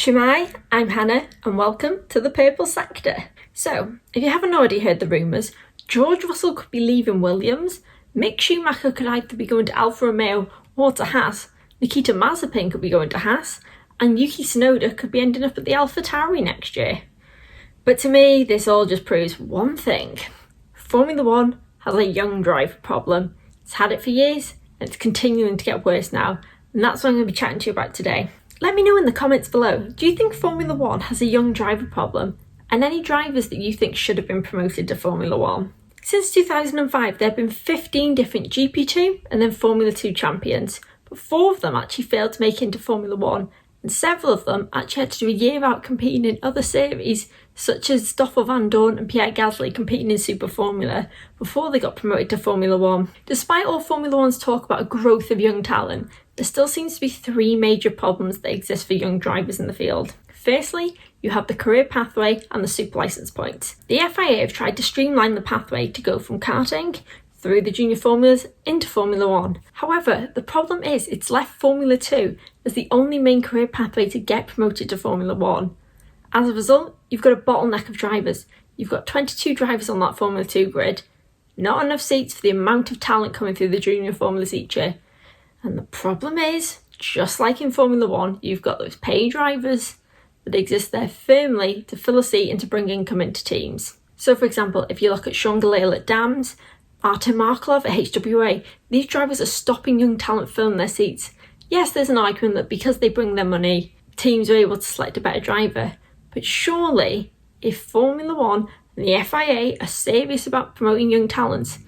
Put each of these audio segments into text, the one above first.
Shemai, I'm Hannah and welcome to the Purple Sector. So, if you haven't already heard the rumours, George Russell could be leaving Williams, Mick Schumacher could either be going to Alfa Romeo or to Haas, Nikita Mazepin could be going to Haas, and Yuki Tsunoda could be ending up at the AlphaTauri next year. But to me, this all just proves one thing. Formula One has a young driver problem. It's had it for years and it's continuing to get worse now, and that's what I'm going to be chatting to you about today. Let me know in the comments below, do you think Formula One has a young driver problem? And any drivers that you think should have been promoted to Formula One? Since 2005, there have been 15 different GP2 and then Formula 2 champions, but 4 of them actually failed to make it into Formula One, and several of them actually had to do a year out competing in other series, such as Stoffel Van Dorn and Pierre Gasly competing in Super Formula before they got promoted to Formula One. Despite all Formula One's talk about a growth of young talent, there still seems to be 3 major problems that exist for young drivers in the field. Firstly, you have the career pathway and the super licence points. The FIA have tried to streamline the pathway to go from karting through the junior formulas into Formula One. However, the problem is it's left Formula 2 as the only main career pathway to get promoted to Formula One. As a result, you've got a bottleneck of drivers. You've got 22 drivers on that Formula 2 grid, not enough seats for the amount of talent coming through the junior formulas each year. And the problem is, just like in Formula One, you've got those paid drivers that exist there firmly to fill a seat and to bring income into teams. So for example, if you look at Sean Gelael at Dams, Artem Markelov at HWA, these drivers are stopping young talent filling their seats. Yes, there's an argument that because they bring their money, teams are able to select a better driver. But surely, if Formula One and the FIA are serious about promoting young talents,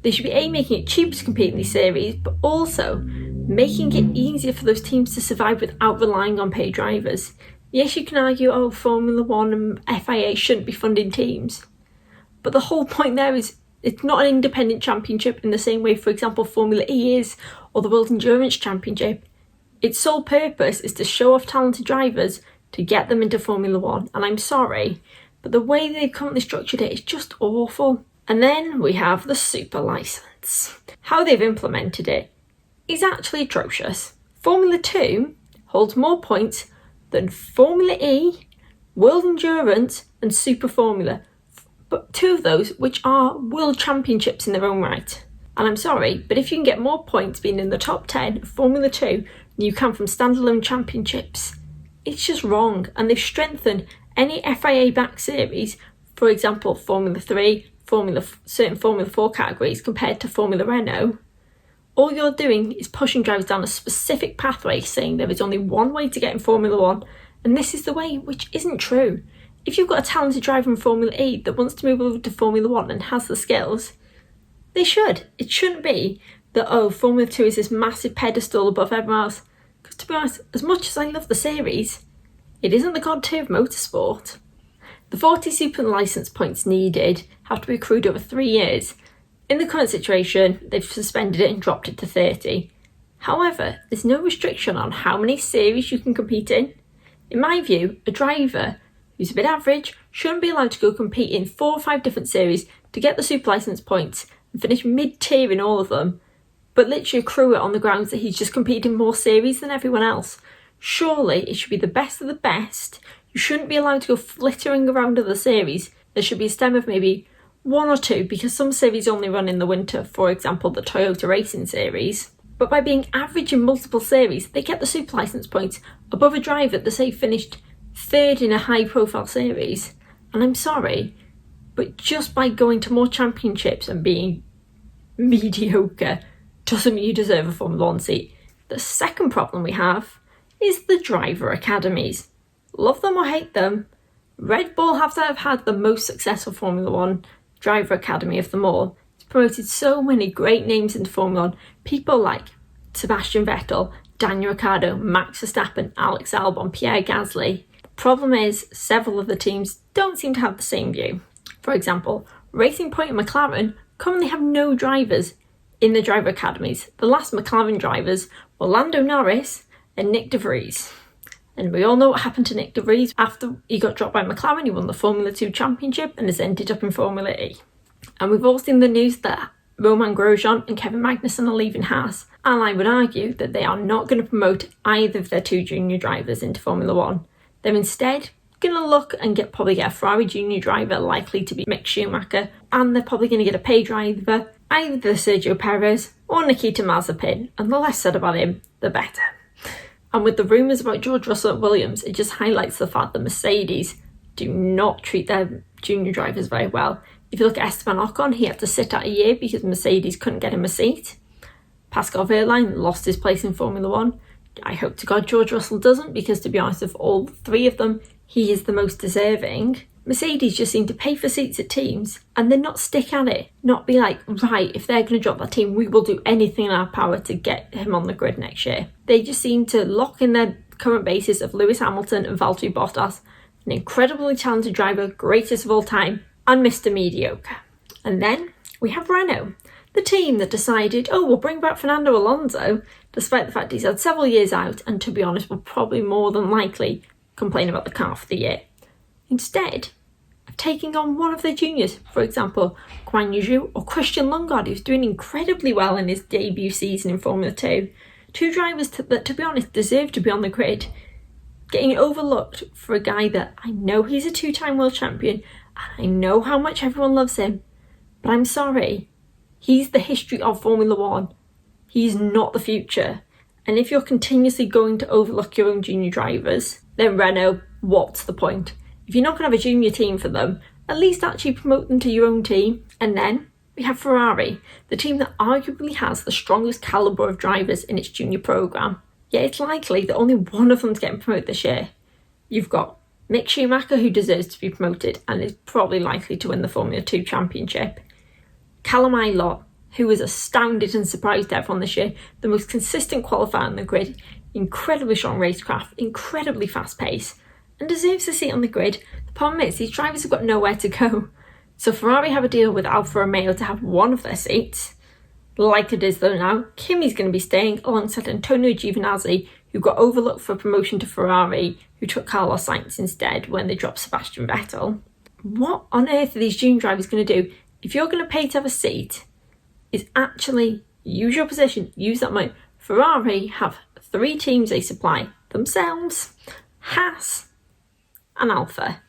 they should be making it cheaper to compete in these series, but also making it easier for those teams to survive without relying on paid drivers. Yes, you can argue, oh, Formula One and FIA shouldn't be funding teams. But the whole point there is it's not an independent championship in the same way, for example, Formula E is, or the World Endurance Championship. Its sole purpose is to show off talented drivers to get them into Formula One. And I'm sorry, but the way they've currently structured it is just awful. And then we have the super licence. How they've implemented it is actually atrocious. Formula 2 holds more points than Formula E, World Endurance and Super Formula, but 2 of those which are world championships in their own right. And I'm sorry, but if you can get more points being in the top 10 of Formula 2 than you can from standalone championships, it's just wrong. And they've strengthened any FIA-backed series, for example Formula 3, certain Formula 4 categories compared to Formula Renault. All you're doing is pushing drivers down a specific pathway, saying there is only one way to get in Formula One, and this is the way, which isn't true. If you've got a talented driver in Formula E that wants to move over to Formula One and has the skills, they should. It shouldn't be that, oh, Formula 2 is this massive pedestal above everyone else. Because to be honest, as much as I love the series, it isn't the god tier of motorsport. The 40 super licence points needed have to be accrued over 3 years. In the current situation, they've suspended it and dropped it to 30. However, there's no restriction on how many series you can compete in. In my view, a driver who's a bit average shouldn't be allowed to go compete in 4 or 5 different series to get the super licence points and finish mid-tier in all of them, but literally accrue it on the grounds that he's just competed in more series than everyone else. Surely it should be the best of the best. You shouldn't be allowed to go flittering around other series. There should be a stem of maybe 1 or 2, because some series only run in the winter, for example the Toyota Racing Series. But by being average in multiple series, they get the super licence points above a driver that say finished 3rd in a high profile series. And I'm sorry, but just by going to more championships and being mediocre doesn't mean you deserve a Formula One seat. The second problem we have is the driver academies. Love them or hate them, Red Bull have to have had the most successful Formula One driver academy of them all. It's promoted so many great names into Formula One. People like Sebastian Vettel, Daniel Ricciardo, Max Verstappen, Alex Albon, Pierre Gasly. The problem is several of the teams don't seem to have the same view. For example, Racing Point and McLaren currently have no drivers in the driver academies. The last McLaren drivers were Lando Norris and Nick De Vries. And we all know what happened to Nick De Vries after he got dropped by McLaren. He won the Formula 2 Championship and has ended up in Formula E. And we've all seen the news that Romain Grosjean and Kevin Magnussen are leaving Haas. And I would argue that they are not going to promote either of their 2 junior drivers into Formula One. They're instead going to look and probably get a Ferrari junior driver, likely to be Mick Schumacher, and they're probably going to get a pay driver, either Sergio Perez or Nikita Mazepin, and the less said about him, the better. And with the rumours about George Russell at Williams, it just highlights the fact that Mercedes do not treat their junior drivers very well. If you look at Esteban Ocon, he had to sit out a year because Mercedes couldn't get him a seat. Pascal Wehrlein lost his place in Formula 1. I hope to God George Russell doesn't, because to be honest, of all three of them, he is the most deserving. Mercedes just seem to pay for seats at teams and then not stick at it. Not be like, right, if they're going to drop that team, we will do anything in our power to get him on the grid next year. They just seem to lock in their current basis of Lewis Hamilton and Valtteri Bottas, an incredibly talented driver, greatest of all time, and Mr. Mediocre. And then we have Renault, the team that decided, oh, we'll bring back Fernando Alonso, despite the fact he's had several years out and, to be honest, will probably more than likely complain about the car for the year. Instead of taking on one of their juniors, for example, Guan Yu or Christian Lundgaard, who's doing incredibly well in his debut season in Formula 2, two drivers that, to be honest, deserve to be on the grid, getting overlooked for a guy that I know he's a two-time world champion, and I know how much everyone loves him, but I'm sorry, he's the history of Formula 1. He's not the future. And if you're continuously going to overlook your own junior drivers, then Renault, what's the point? If you're not going to have a junior team for them, at least actually promote them to your own team. And then we have Ferrari, the team that arguably has the strongest calibre of drivers in its junior programme. Yet it's likely that only one of them's getting promoted this year. You've got Mick Schumacher, who deserves to be promoted and is probably likely to win the Formula 2 championship. Callum Ilott, who was astounded and surprised everyone this year, the most consistent qualifier on the grid, incredibly strong racecraft, incredibly fast pace, and deserves a seat on the grid. The problem is these drivers have got nowhere to go. So Ferrari have a deal with Alfa Romeo to have one of their seats. Like it is though now, Kimi's going to be staying alongside Antonio Giovinazzi, who got overlooked for promotion to Ferrari, who took Carlos Sainz instead when they dropped Sebastian Vettel. What on earth are these junior drivers going to do? If you're going to pay to have a seat, is actually use your position, use that money. Ferrari have three teams they supply themselves, Haas and Alfa.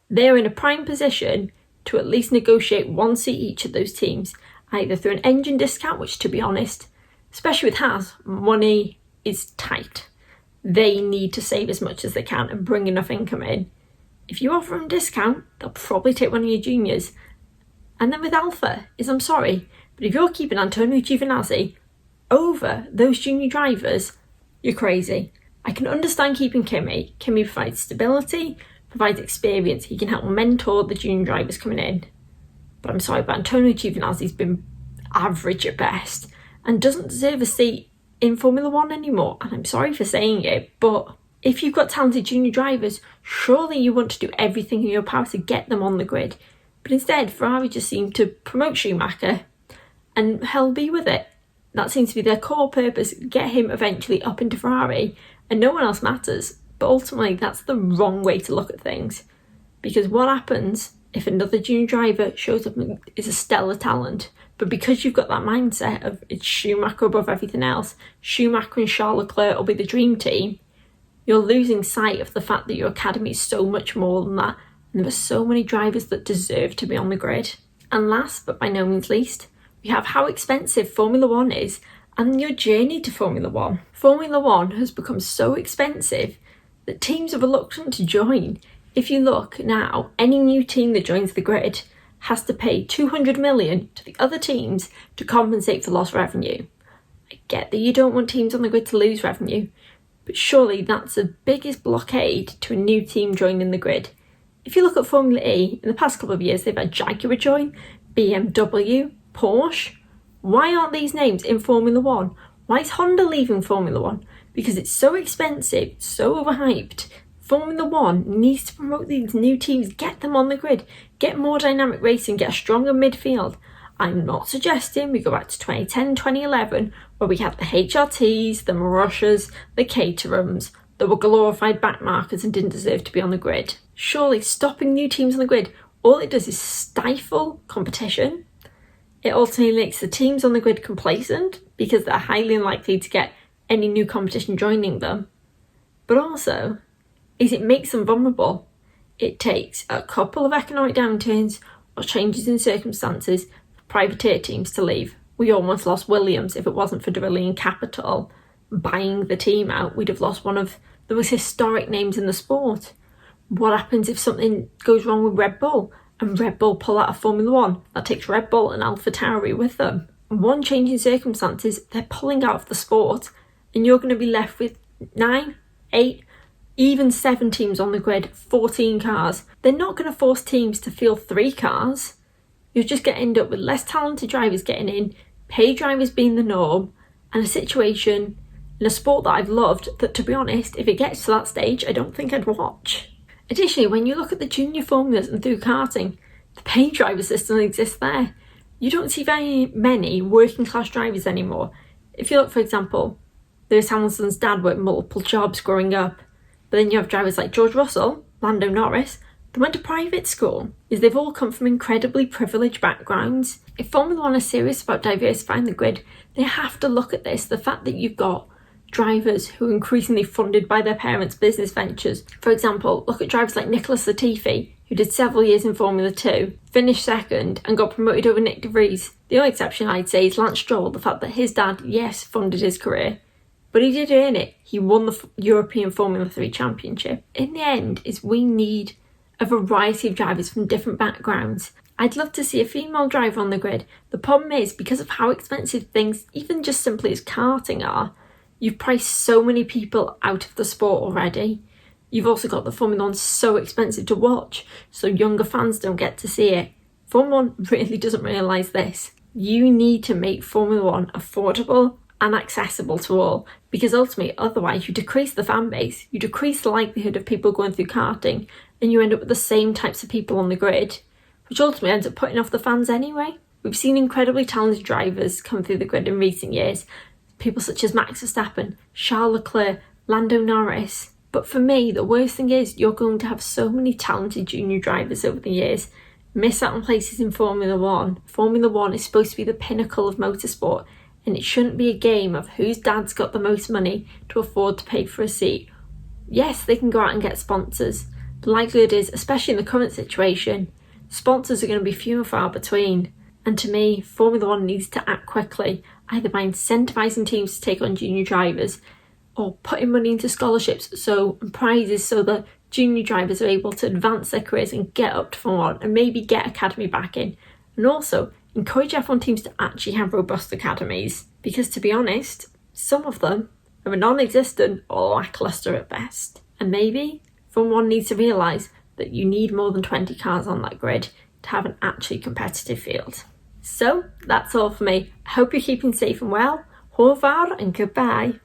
They're in a prime position to at least negotiate one seat each of those teams, either through an engine discount, which to be honest, especially with Haas, money is tight. They need to save as much as they can and bring enough income in. If you offer them a discount, they'll probably take one of your juniors. And then with Alfa, I'm sorry, but if you're keeping Antonio Giovinazzi over those junior drivers, you're crazy. I can understand keeping Kimi. Kimi provides stability, provides experience. He can help mentor the junior drivers coming in. But I'm sorry, but Antonio Giovinazzi's been average at best and doesn't deserve a seat in Formula 1 anymore. And I'm sorry for saying it, but if you've got talented junior drivers, surely you want to do everything in your power to get them on the grid. But instead, Ferrari just seem to promote Schumacher and hell be with it. That seems to be their core purpose, get him eventually up into Ferrari, and no one else matters. But ultimately, that's the wrong way to look at things. Because what happens if another junior driver shows up and is a stellar talent, but because you've got that mindset of it's Schumacher above everything else, Schumacher and Charles Leclerc will be the dream team, you're losing sight of the fact that your academy is so much more than that. And there are so many drivers that deserve to be on the grid. And last, but by no means least, we have how expensive Formula 1 is and your journey to Formula 1. Formula 1 has become so expensive that teams are reluctant to join. If you look now, any new team that joins the grid has to pay 200 million to the other teams to compensate for lost revenue. I get that you don't want teams on the grid to lose revenue, but surely that's the biggest blockade to a new team joining the grid. If you look at Formula E, in the past couple of years, they've had Jaguar join, BMW, Porsche. Why aren't these names in Formula 1? Why is Honda leaving Formula 1? Because it's so expensive, so overhyped. Formula 1 needs to promote these new teams, get them on the grid, get more dynamic racing, get a stronger midfield. I'm not suggesting we go back to 2010, 2011, where we had the HRTs, the Marussias, the Caterhams, that were glorified backmarkers and didn't deserve to be on the grid. Surely stopping new teams on the grid, all it does is stifle competition. It ultimately makes the teams on the grid complacent because they're highly unlikely to get any new competition joining them. But also, is it makes them vulnerable. It takes a couple of economic downturns or changes in circumstances for privateer teams to leave. We almost lost Williams. If it wasn't for Brilliant Capital buying the team out, we'd have lost one of the most historic names in the sport. What happens if something goes wrong with Red Bull and Red Bull pull out of Formula One? That takes Red Bull and AlphaTauri with them. One change in circumstances, they're pulling out of the sport, and you're going to be left with 9, 8, even 7 teams on the grid, 14 cars. They're not going to force teams to field 3 cars. You're just going to end up with less talented drivers getting in, paid drivers being the norm, and a situation in a sport that I've loved that, to be honest, if it gets to that stage, I don't think I'd watch. Additionally, when you look at the junior formulas and through karting, the paid driver system exists there. You don't see very many working class drivers anymore. If you look, for example, Lewis Hamilton's dad worked multiple jobs growing up, but then you have drivers like George Russell, Lando Norris, they went to private school, as they've all come from incredibly privileged backgrounds. If Formula One are serious about diversifying the grid, they have to look at this, the fact that you've got drivers who are increasingly funded by their parents' business ventures. For example, look at drivers like Nicholas Latifi, who did several years in Formula 2, finished second and got promoted over Nick de Vries. The only exception I'd say is Lance Stroll, the fact that his dad, yes, funded his career, but he did earn it. He won the European Formula 3 Championship. In the end, is we need a variety of drivers from different backgrounds. I'd love to see a female driver on the grid. The problem is, because of how expensive things, even just simply as karting are, you've priced so many people out of the sport already. You've also got the Formula 1 so expensive to watch, so younger fans don't get to see it. Formula 1 really doesn't realise this. You need to make Formula 1 affordable and accessible to all, because ultimately, otherwise you decrease the fan base, you decrease the likelihood of people going through karting, and you end up with the same types of people on the grid, which ultimately ends up putting off the fans anyway. We've seen incredibly talented drivers come through the grid in recent years, people such as Max Verstappen, Charles Leclerc, Lando Norris. But for me, the worst thing is you're going to have so many talented junior drivers over the years miss out on places in Formula 1. Formula 1 is supposed to be the pinnacle of motorsport, and it shouldn't be a game of whose dad's got the most money to afford to pay for a seat. Yes, they can go out and get sponsors. The likelihood is, especially in the current situation, sponsors are going to be few and far between. And to me, Formula 1 needs to act quickly, either by incentivising teams to take on junior drivers or putting money into scholarships and prizes so that junior drivers are able to advance their careers and get up to Formula 1 and maybe get academy backing. And also encourage F1 teams to actually have robust academies, because to be honest, some of them are non-existent or lacklustre at best. And maybe Formula 1 needs to realise that you need more than 20 cars on that grid to have an actually competitive field. So that's all for me. I hope you're keeping safe and well. Au revoir and goodbye.